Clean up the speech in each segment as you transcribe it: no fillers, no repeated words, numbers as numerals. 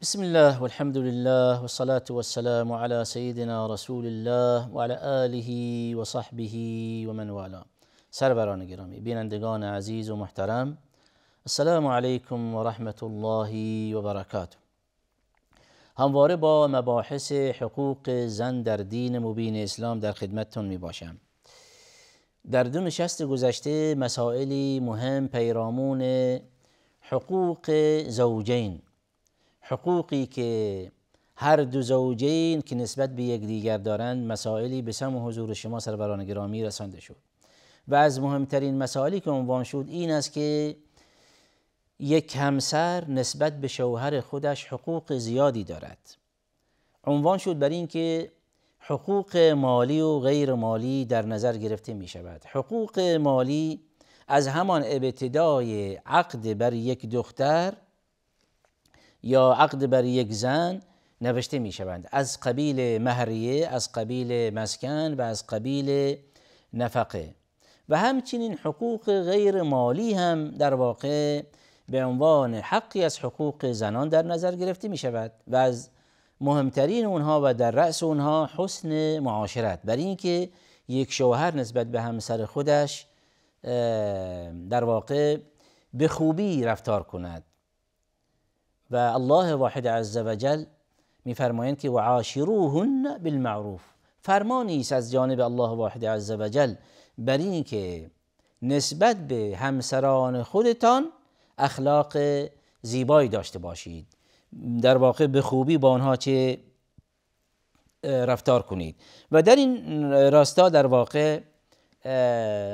بسم الله والحمد لله والصلاة والسلام على سيدنا رسول الله و علی آله و صحبه و من والاه. سروران گرامی، بینندگان عزیز و محترم، السلام علیکم و رحمت الله و برکاته. همواره با مباحث حقوق زن در دین مبین اسلام در خدمتتون می باشم. در دو نشست گذشته مسائلی مهم پیرامون حقوق زوجین، حقوقی که هر دو زوجین که نسبت به یکدیگر دارند، مسائلی به سمع حضور شما سروران گرامی رسانده شد و از مهمترین مسائلی که عنوان شد این است که یک همسر نسبت به شوهر خودش حقوق زیادی دارد. عنوان شد بر این که حقوق مالی و غیر مالی در نظر گرفته می شود. حقوق مالی از همان ابتدای عقد بر یک دختر یا عقد بر یک زن نوشته می شوند، از قبیل مهریه، از قبیل مسکن و از قبیل نفقه. و همچنین حقوق غیر مالی هم در واقع به عنوان حقی از حقوق زنان در نظر گرفته می شود و از مهمترین اونها و در رأس اونها حسن معاشرت، برای اینکه یک شوهر نسبت به همسر خودش در واقع به خوبی رفتار کند. و الله واحد عز وجل می‌فرمایند که وعاشروهن بالمعروف، فرمانی است از جانب الله واحد عز وجل بر این که نسبت به همسران خودتان اخلاق زیبایی داشته باشید، در واقع به خوبی با آنها چه رفتار کنید. و در این راستا در واقع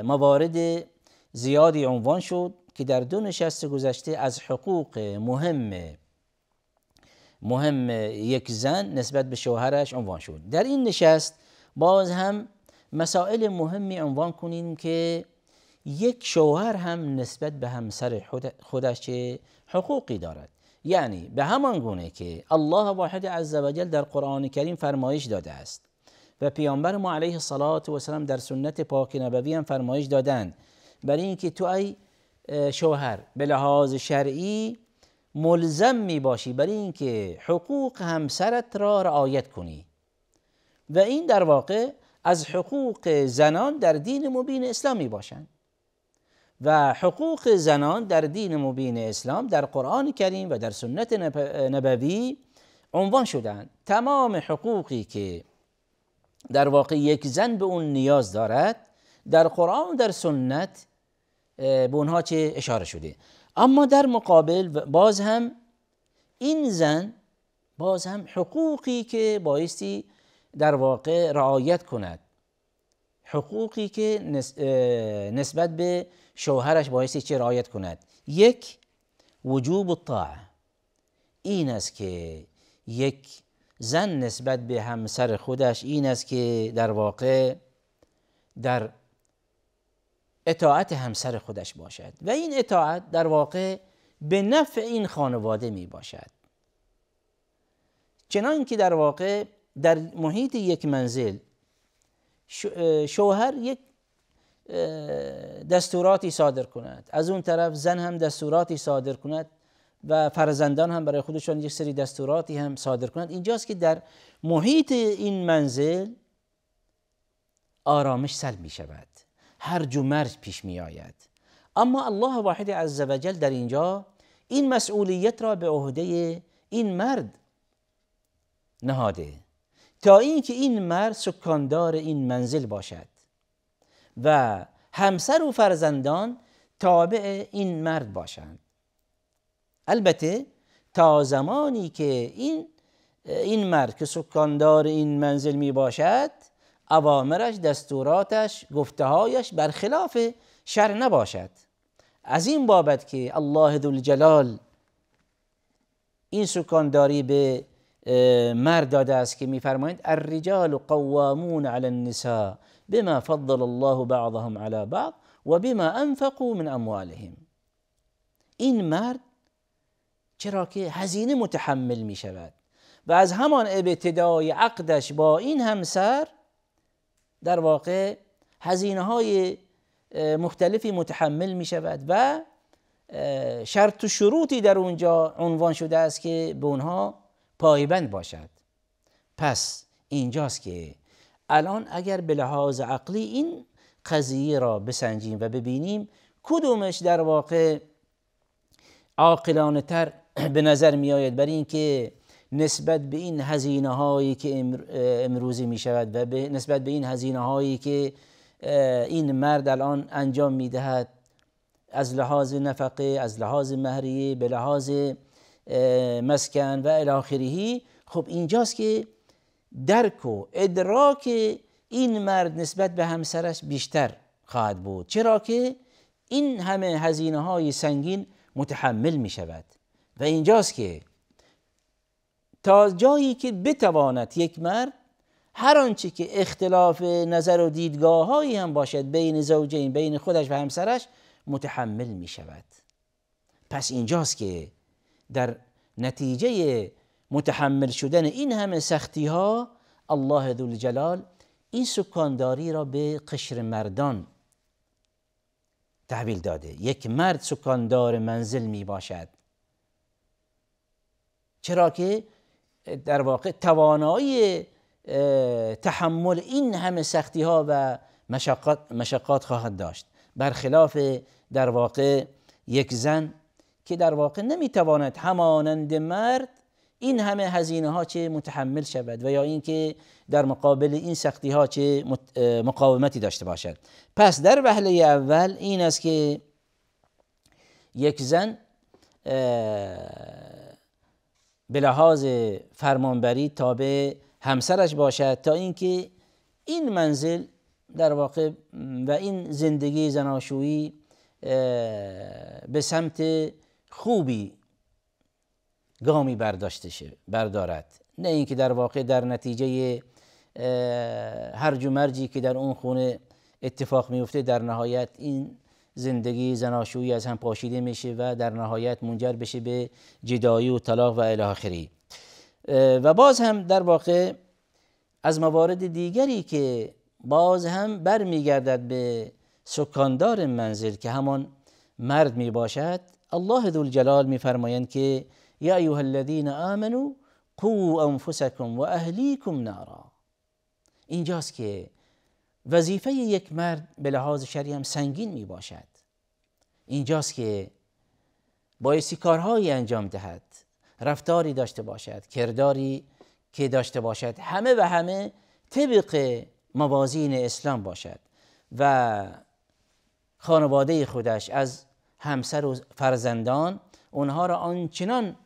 موارد زیادی عنوان شد که در دو نشست گذشته از حقوق مهم یک زن نسبت به شوهرش عنوان شد. در این نشست باز هم مسائل مهمی عنوان کنیم که یک شوهر هم نسبت به همسر خودش چه حقوقی دارد. یعنی به همان گونه که الله واحد عز وجل در قرآن کریم فرمایش داده است و پیامبر ما علیه الصلاة و السلام در سنت پاک نبوی هم فرمایش دادند برای اینکه تو ای شوهر به لحاظ شرعی ملزم می باشی برای اینکه حقوق همسرت را رعایت کنی. و این در واقع از حقوق زنان در دین مبین اسلام می باشند و حقوق زنان در دین مبین اسلام در قرآن کریم و در سنت نبوی عنوان شدند. تمام حقوقی که در واقع یک زن به اون نیاز دارد در قرآن و در سنت به اونها چه اشاره شده. اما در مقابل باز هم این زن باز هم حقوقی که بایستی در واقع رعایت کند، حقوقی که نسبت به شوهرش بایستی چه رعایت کند. یک، وجوب الطاعه، این است که یک زن نسبت به همسر خودش این است که در واقع در اطاعت همسر خودش باشد و این اطاعت در واقع به نفع این خانواده می باشد. چنان که در واقع در محیط یک منزل شوهر یک دستوراتی صادر کند، از اون طرف زن هم دستوراتی صادر کند و فرزندان هم برای خودشان یک سری دستوراتی هم صادر کند، اینجاست که در محیط این منزل آرامش سلب می شود، هرج و مرج پیش می آید. اما الله واحد عز وجل در اینجا این مسئولیت را به عهده این مرد نهاده تا اینکه این مرد سکاندار این منزل باشد و همسر و فرزندان تابع این مرد باشند. البته تا زمانی که این مرد که سکاندار این منزل می باشد اوامرش، دستوراتش، گفتهایش برخلاف شرع نباشد. از این بابت که الله ذوالجلال این سکانداری به مرد داده است که می‌فرمایند الرجال قوامون علی النساء بما فضل الله بعضهم علی بعض و بما انفقوا من اموالهم. این مرد چرا که هزینه متحمل می شود و از همان ابتدای عقدش با این همسر در واقع هزینه های مختلفی متحمل می شود و شرط و شروطی در اونجا عنوان شده است که به اونها پایبند باشد. پس اینجاست که الان اگر به لحاظ عقلی این قضیه را بسنجیم و ببینیم کدومش در واقع عاقلانه تر به نظر می آید، برای اینکه نسبت به این هزینه هایی که امروزی می شود و نسبت به این هزینه هایی که این مرد الان انجام می دهد از لحاظ نفقه، از لحاظ مهریه، به لحاظ مسکن و الی آخره، خب اینجاست که درک و ادراک این مرد نسبت به همسرش بیشتر خواهد بود، چرا که این همه هزینه های سنگین متحمل می شود. و اینجاست که تا جایی که بتواند یک مرد هر آنچه که اختلاف نظر و دیدگاه هایی هم باشد بین زوجین، بین خودش و همسرش، متحمل می شود. پس اینجاست که در نتیجه متحمل شدن این همه سختی ها الله ذوالجلال این سکانداری را به قشر مردان تحویل داده. یک مرد سکاندار منزل می باشد، چرا که در واقع توانایی تحمل این همه سختی ها و مشقات خواهد داشت، برخلاف در واقع یک زن که در واقع نمیتواند همانند مرد این همه هزینه ها چه متحمل شود و یا اینکه در مقابل این سختی ها چه مقاومتی داشته باشد. پس در وهله اول این است که یک زن به لحاظ فرمانبری تابع همسرش باشد تا اینکه این منزل در واقع و این زندگی زناشویی به سمت خوبی گامی بردارد، نه اینکه در واقع در نتیجه هرج و مرجی که در اون خونه اتفاق میفته در نهایت این زندگی زناشویی از هم پاشیده میشه و در نهایت منجر بشه به جدایی و طلاق و الی آخره. و باز هم در واقع از موارد دیگری که باز هم برمیگردد به سکاندار منزل که همان مرد می باشد، الله ذوالجلال میفرمایند که یا ایها الذین آمنوا قوا انفسکم و اهلیکم نارا. اینجاست که وظیفه یک مرد به لحاظ شرعی هم سنگین می باشد. اینجاست که بایستی کارهایی انجام دهد، رفتاری داشته باشد، کرداری که داشته باشد، همه و همه طبق موازین اسلام باشد و خانواده خودش از همسر و فرزندان اونها را آنچنان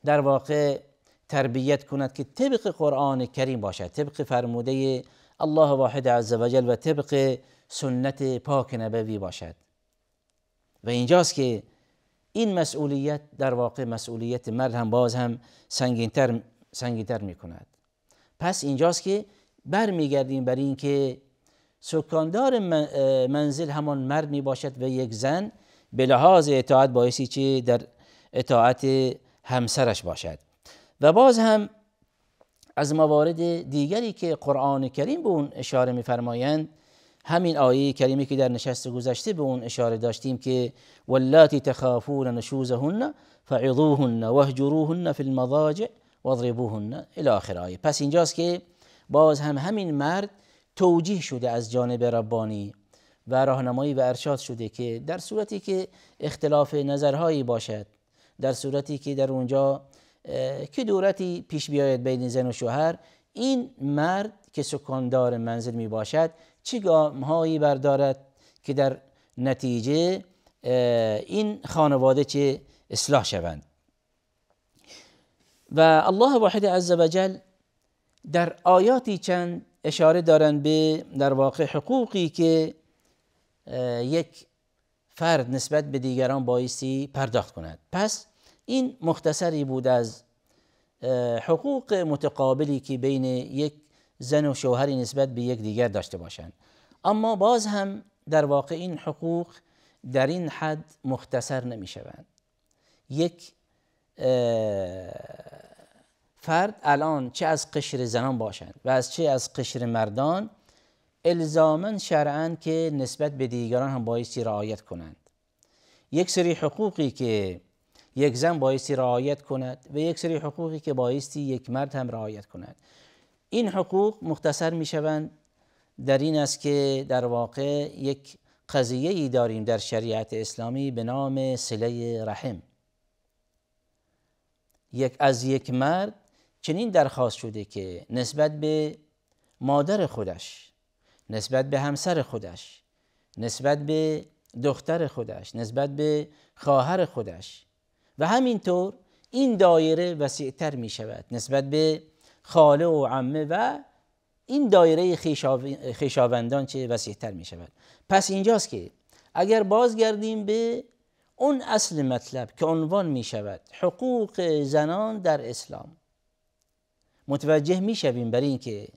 در واقع تربیت کند که طبق قرآن کریم باشد، طبق فرموده الله واحد عزوجل و طبق سنت پاک نبوی باشد. و اینجاست که این مسئولیت در واقع مسئولیت مرد هم باز هم سنگین‌تر می کند. پس اینجاست که برمیگردیم بر این که سکاندار منزل همان مرد می باشد و یک زن به لحاظ اطاعت بایستی چه در اطاعت همسرش باشد. و باز هم از موارد دیگری که قرآن کریم به اون اشاره می‌فرمایند، همین آیه کریمی که در نشست گذشته به اون اشاره داشتیم که واللاتی تخافون نشوزهن فعظوهن واهجروهن فی المضاجع واضربوهن الی آخر آیه. پس اینجاست که باز هم همین مرد توجیه شده از جانب ربانی و راهنمایی و ارشاد شده که در صورتی که اختلاف نظرهایی باشد، در صورتی که در اونجا که دورتی پیش بیاید بین زن و شوهر، این مرد که سکاندار منزل می باشد چه گامهایی بردارد که در نتیجه این خانواده چه اصلاح شوند. و الله واحد عزوجل در آیاتی چند اشاره دارند به در واقع حقوقی که یک فرد نسبت به دیگران بایستی پرداخت کند. پس این مختصری بود از حقوق متقابلی که بین یک زن و شوهری نسبت به یک دیگر داشته باشند. اما باز هم در واقع این حقوق در این حد مختصر نمی شوند. یک فرد الان چه از قشر زنان باشند و چه از قشر مردان الزاماً شرعاً که نسبت به دیگران هم بایستی رعایت کنند. یک سری حقوقی که یک زن بایستی رعایت کند و یک سری حقوقی که بایستی یک مرد هم رعایت کند. این حقوق مختصر می شوند در این است که در واقع یک قضیه‌ای داریم در شریعت اسلامی به نام صله رحم. از یک مرد چنین درخواست شده که نسبت به مادر خودش، نسبت به همسر خودش، نسبت به دختر خودش، نسبت به خواهر خودش و همینطور این دایره وسیع‌تر می شود نسبت به خاله و عمه و این دایره خویشاوندان چه وسیع‌تر می شود. پس اینجاست که اگر بازگردیم به اون اصل مطلب که عنوان می شود حقوق زنان در اسلام، متوجه می شویم بر این که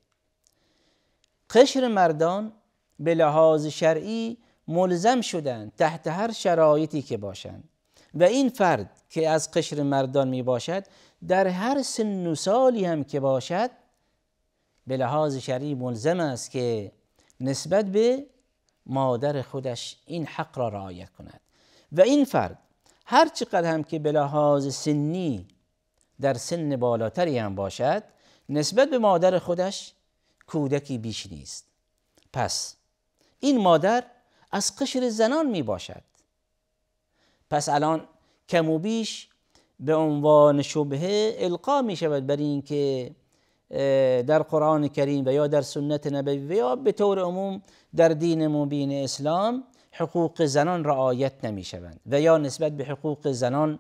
قشر مردان به لحاظ شرعی ملزم شدند تحت هر شرایطی که باشند و این فرد که از قشر مردان می باشد در هر سن و سالی هم که باشد به لحاظ شرعی ملزم است که نسبت به مادر خودش این حق را رعایت کند و این فرد هر چقدر هم که به لحاظ سنی در سن بالاتری هم باشد نسبت به مادر خودش کودکی بیش نیست. پس این مادر از قشر زنان می باشد. پس الان کم و بیش به عنوان شبهه القا می شود بر این که در قرآن کریم و یا در سنت نبوی و یا به طور عموم در دین مبین اسلام حقوق زنان رعایت نمی شوند و یا نسبت به حقوق زنان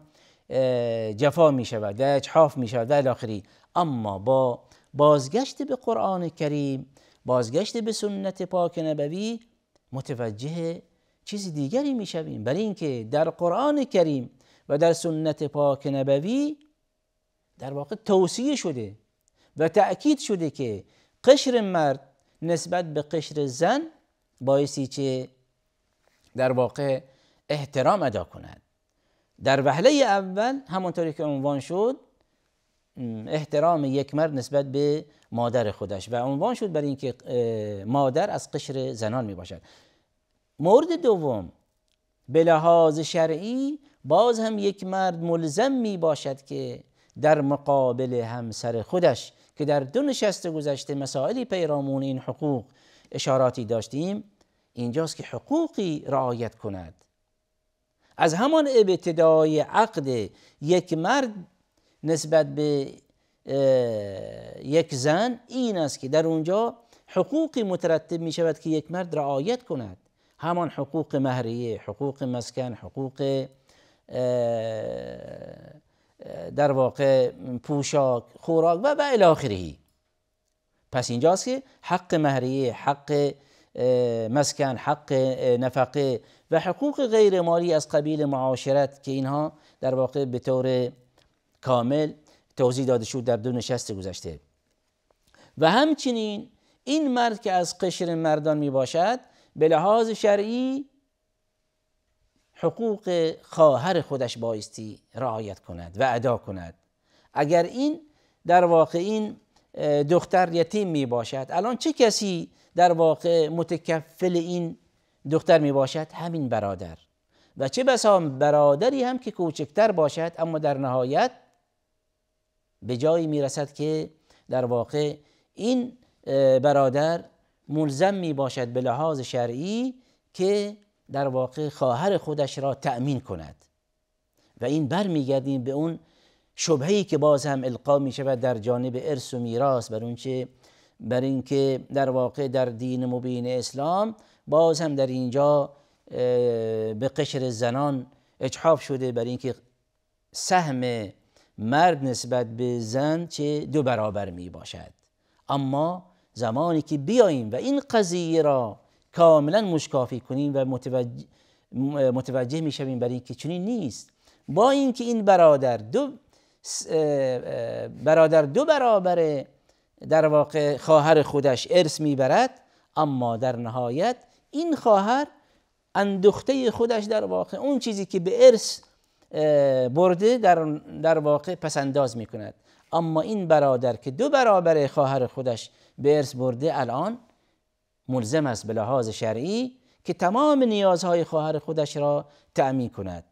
جفا می شود و اجحاف می شود و الی آخره. اما با بازگشت به قرآن کریم، بازگشت به سنت پاک نبوی متوجه چیز دیگری می شویم، برای اینکه در قرآن کریم و در سنت پاک نبوی در واقع توصیه شده و تأکید شده که قشر مرد نسبت به قشر زن بایستی چه در واقع احترام ادا کند. در وهله اول همونطوری که عنوان شد احترام یک مرد نسبت به مادر خودش و عنوان شد برای اینکه مادر از قشر زنان می باشد. مورد دوم به لحاظ شرعی باز هم یک مرد ملزم می باشد که در مقابل همسر خودش که در دو نشست گذشته مسائلی پیرامون این حقوق اشاراتی داشتیم، اینجاست که حقوقی رعایت کند. از همان ابتدای عقد یک مرد نسبت به یک زن این است که در اونجا حقوقی مترتب می شود که یک مرد رعایت کند، همان حقوق مهریه، حقوق مسکن، حقوق در واقع پوشاک، خوراک و الی آخره. پس اینجاست که حق مهریه، حق مسکن، حق نفقه و حقوق غیر مالی از قبیل معاشرت که اینها در واقع به طور کامل توضیح داده شد در دو نشست گذشته. و همچنین این مرد که از قشر مردان می باشد به لحاظ شرعی حقوق خواهر خودش بایستی رعایت کند و ادا کند. اگر این در واقع این دختر یتیم می باشد، الان چه کسی در واقع متکفل این دختر می باشد؟ همین برادر. و چه بسا برادری هم که کوچکتر باشد اما در نهایت به جایی می رسد که در واقع این برادر ملزم می باشد به لحاظ شرعی که در واقع خواهر خودش را تأمین کند. و این برمیگردیم به اون شبهه‌ای که باز هم القا می شود در جانب ارث و میراث، بر اینکه در واقع در دین مبین اسلام باز هم در اینجا به قشر زنان اجحاف شده، بر اینکه سهم مرد نسبت به زن چه دو برابر می باشد. اما زمانی که بیاییم و این قضیه را کاملا مشکافی کنیم و متوجه می شویم برای اینکه چنین نیست، با اینکه این برادر دو برابر در واقع خواهر خودش ارث میبرد، اما در نهایت این خواهر اندوخته خودش در واقع اون چیزی که به ارث برده در واقع پسنداز میکند. اما این برادر که دو برابر خواهر خودش به ارث برده الان ملزم است به لحاظ شرعی که تمام نیازهای خواهر خودش را تأمین کند.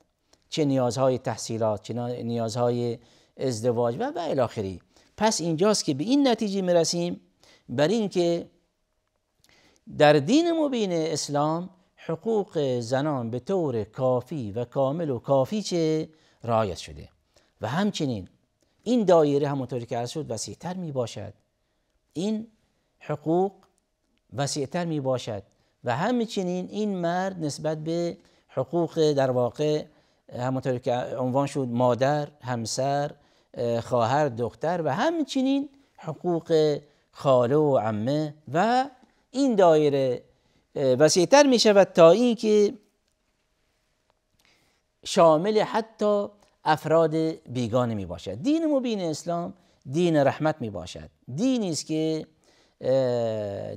چه نیازهای تحصیلات، چه نیازهای ازدواج و الی آخره. پس اینجاست که به این نتیجه میرسیم بر این که در دین مبین اسلام حقوق زنان به طور کافی و کامل و کافی چه رعایت شده و همچنین این دایره همونطوری که عرض شد وسیع‌تر می باشد، این حقوق وسیع‌تر می باشد و همچنین این مرد نسبت به حقوق در واقع همونطوری که عنوان شد مادر، همسر، خواهر، دختر و همچنین حقوق خاله و عمه و این دایره وسیع‌تر می شود تا این که شامل حتی افراد بیگانه می باشد. دین مبین اسلام دین رحمت می باشد، دینی است که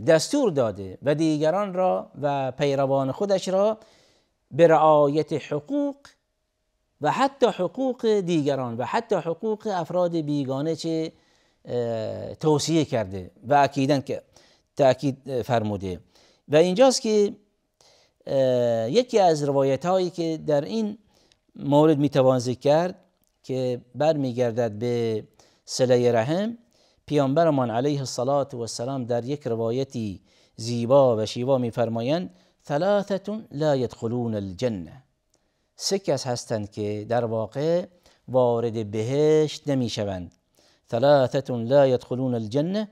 دستور داده و دیگران را و پیروان خودش را به رعایت حقوق و حتی حقوق دیگران و حتی حقوق افراد بیگانه چه توصیه کرده و اکیداً که تأکید فرموده. و اینجاست که یکی از روایت هایی که در این مورد میتوان ذکر کرد که برمیگردد به صله رحم، پیامبرمان علیه السلام در یک روایتی زیبا و شیوا میفرمایند ثلاثه لا يدخلون الجنه، سه کس هستند که در واقع وارد بهشت نمیشوند. ثلاثه لا يدخلون الجنه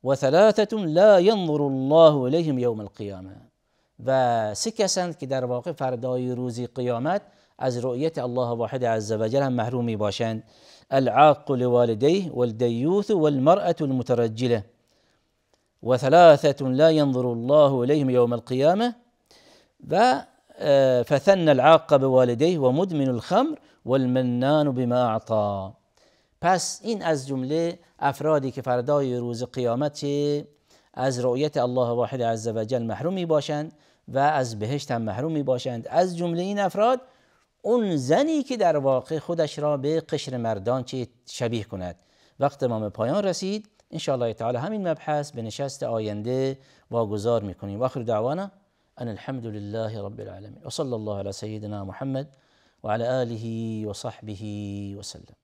و ثلاثه لا ينظر الله الیهم یوم القیامه، و سه کسند که در واقع فردای روزی قیامت از رؤیت الله واحد عز وجل هم محروم می باشند. العاق لوالديه والديوث والمرأة المترجلة و ثلاثة لا ينظر الله إليهم يوم القيامة و فثن العاق بوالديه و مدمن الخمر والمنان بما اعطى. پس این از جمله افرادی که فردای روز قیامت از رؤیت الله واحد عز وجل محروم می باشند و از بهشت هم محروم می باشند. از جمله این افراد اون زنی که در واقع خودش را به قشر مردان چه شبیه کند. وقت ما به پایان رسید، ان شاء الله تعالی همین مبحث به نشست آینده واگذار میکنیم. و آخر دعوانا ان الحمد لله رب العالمین و صلی الله علی سیدنا محمد و علی آله و صحبه و سلم.